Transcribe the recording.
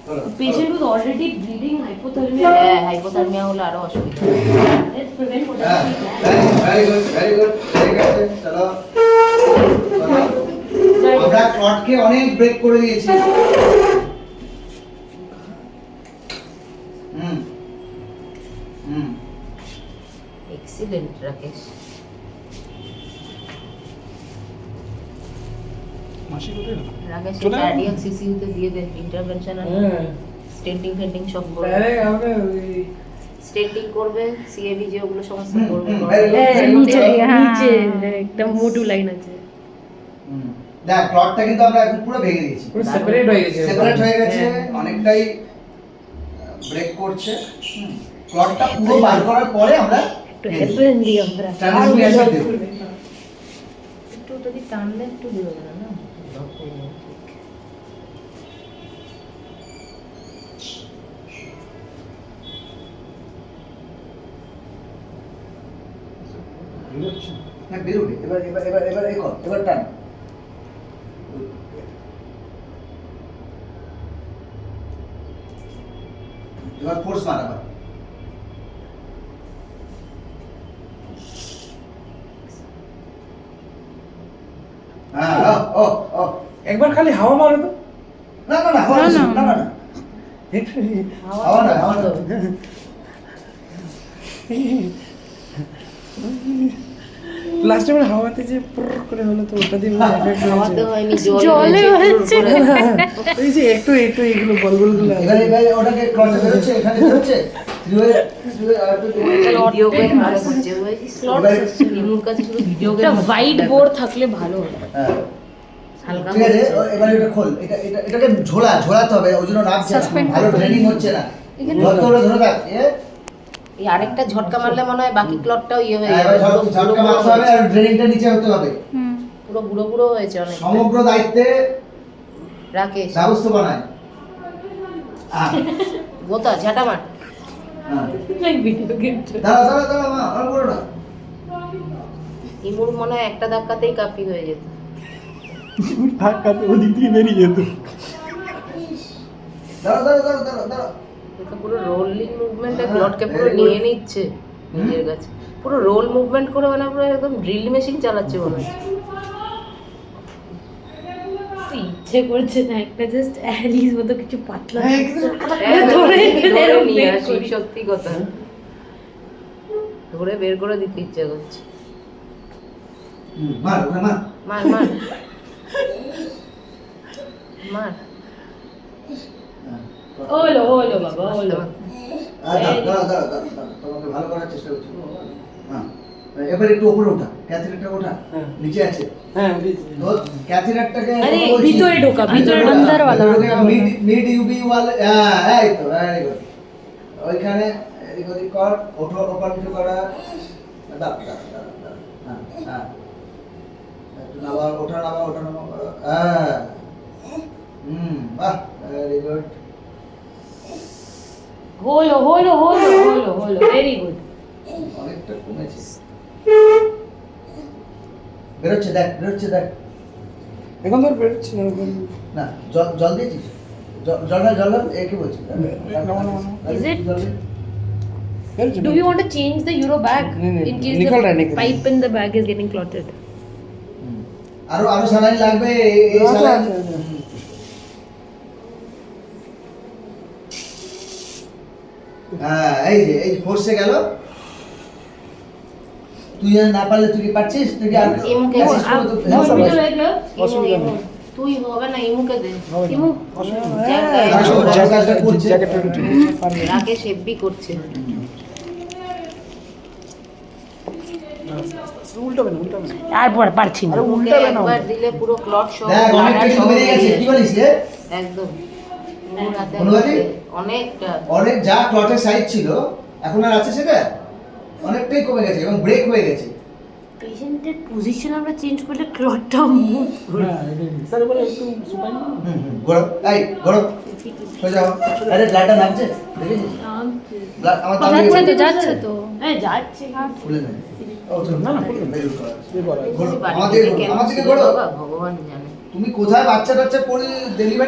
Patient who's already bleeding, hypothermia. হ্যাঁ hypothermia হলে আরো অসুবিধা। Let's prevent very good, very good. ঠিক আছে, চলো। আমরা ক্লটকে অনেক ব্রেক করে দিয়েছি। এক্সিলেন্ট রাকেশ। মাসি কোথায় গেল? রাকেশ চলে গেল? কার্ডিয়াক সিসিইউতে দিয়ে দে ইন্টারভেনশন আর স্টেন্টিং ফেন্টিং সব করবে। স্টেন্টিং করবে, সিএবি যে ওগুলো সমস্ত করবে। নিচে একদম মোটু লাইন আছে। দেখ ক্লটটা কিন্তু আমরা এখন পুরো ভেঙে দিয়েছি, পুরো সেপারেট হয়ে গেছে, সেপারেট হয়ে গেছে, অনেকটাই ব্রেক করছে। ক্লটটা পুরো বার করার পরে আমরা একটু হেল্পেন দিই আমরা। ট্রান্সমিশন দেব। একটু যদি টানলে একটু দিয়ে দেবে না লক হয়ে যাবে। হ্যাঁ বেরোবে। এবার এবার এবার এবার এই কর, এবার টান। এবার ফোর্স মার আবার। হ্যাঁ ও ও ও একবার খালি হাওয়া মারো তো। না না না হাওয়া না না না না হাওয়া না হাওয়া না। লাস্টে মানে হাওয়াতে যে পুর করে হলো তো ওটা দিয়ে এফেক্ট হাওয়াতে হয়েছে। হয়নি, জলে হয়েছে। এই যে একটু একটু এগুলো বলগুলো এবারে এবারে ওটাকে ক্লটে বেরোচ্ছে, এখানে বেরোচ্ছে। ভিডিও গেম ভালো করছে ওই স্লট নিমুর কাছে শুধু ভিডিও গেম। একটা হোয়াইট বোর্ড থাকলে ভালো হতো। হ্যাঁ হালকা ঠিক আছে, এবারে এটা খোল। এটাকে ঝোলাতে হবে, ওই জন্য নামছে না, ভালো ট্রেনিং হচ্ছে না। যত ধরে থাক এই আরেকটা ঝটকা মারলে মনে হয় বাকি ক্লটটাও ইয়ে হয়ে এবারে যাবে। ঝটকা মারতে হবে আর ট্রেনিংটা নিচে হতে হবে। পুরো বুড়ো বুড়ো হয়েছে অনেক। সমগ্র দায়িত্বে রাকেশ ব্যবস্থাপনায় গোতা ঝাঁটা মার। Like video game. দাঁড়া দাঁড়া দাঁড়া মা, আর করো না। ইমুর মনে হয় একটা ধাক্কাতেই কাফি হয়ে যেত। ধাক্কাতে ওদিক দিয়ে বেরিয়ে যেত। দাঁড়া দাঁড়া দাঁড়া দাঁড়া দাঁড়া। এটা পুরো রোলিং মুভমেন্টে ক্লটকে পুরো নিয়ে নিচ্ছে নিজের কাছে। পুরো রোল মুভমেন্ট করে মানে পুরো একদম ড্রিল মেশিন চালাচ্ছে মনে হচ্ছে। ইচ্ছে করছে না একটা জাস্ট অ্যালিস মতো কিছু পাতলা ধরে নিয়ে আসি, সত্যি কথা ধরে বের করে দিতে ইচ্ছে করছে। মার ওখানে মার। মার মার মার। হলো হলো বাবা হলো। দাঁড়া দাঁড়া দাঁড়া দাঁড়া, তোমাকে ভালো করার চেষ্টা করছি। হ্যাঁ এবার একটু উপরে ওঠা, ক্যাথিটারটা ওঠা। নিচে আছে। হ্যাঁ তো ক্যাথিটারটাকে আরে ভিতরে ঢোকা, ভিতরে अंदर वाला মিড ইউবি ওয়াল। হ্যাঁ এই তো ভেরি গুড। ওইখানে এদিক ওদিক কর, ওঠো ওপর নিচে করা। দাঁড়া দাঁড়া দাঁড়া দাঁড়া। হ্যাঁ হ্যাঁ একটু নামা, ওঠা নামা, ওঠা নামা করো। হ্যাঁ বাহ ভেরি গুড। হলো হলো হলো হলো হলো ভেরি গুড। অনেকটা কমেছে। বেরোচ্ছে দেখ, বেরোচ্ছে দেখ। এখন তো আর বেরোচ্ছে না এখন। না জল জল দিয়েছিস? জল কি বলছিস? Is it- বেরোচ্ছে Do we want to change the Euro bag in case Nickel the Nickel. pipe in the bag is getting clotted? আরো আরো স্যালাইন লাগবে। এই আচ্ছা, স্যালাইন আচ্ছা, আচ্ছা। হ্যাঁ এই ফোর্সে গেল। তুই আর না পারলে তুই কি পারছিস? তুই কি আর ইমুকে assist করতে You help want me to করতে- like that? অসুবিধা নেই। তুই হবে না, ইমুকে দে। ইমু জ্যাকেটটা করছে, জ্যাকেটটা পারবে। রাকেশ হেভি করছে। উল্টাবে না, উল্টাবে না। তারপর পারছি না। আরে ওকে উল্টাবে না। একবার দিলে পুরো ক্লট সহ দেখ অনেকটা কিন্তু বেরিয়ে গেছে। কি বলিস রে? একদম ইমুর হাতে অনুবাদী? অনেকটা। অনেক যা ক্লটের সাইজ ছিল এখন আর আছে সেটা অনেকটাই কমে গেছে এবং ব্রেক হয়ে গেছে। পেশেন্টের পজিশন আমরা চেঞ্জ করলে ক্লটটা মুভ করবে। হ্যাঁ, এটাই। স্যার বলে একটু সুপাই না? গরম এই গরম হয়ে যাও। আরে ব্লাডটা নামছে দেখেছিস? ব্লাড আমার দাম যাচ্ছে তো হ্যাঁ যাচ্ছে। খুলে নেই। ও চল না, না না, খুলে খুলে বের করা। এ করা। গরম। বাড়ি আমাদের থেকে কেন আমাদেরকে ছিল গরম। বাবা, ভগবান জানে। তুমি কোথায় বাচ্চা টাচ্চা পড়ে ডেলিভারি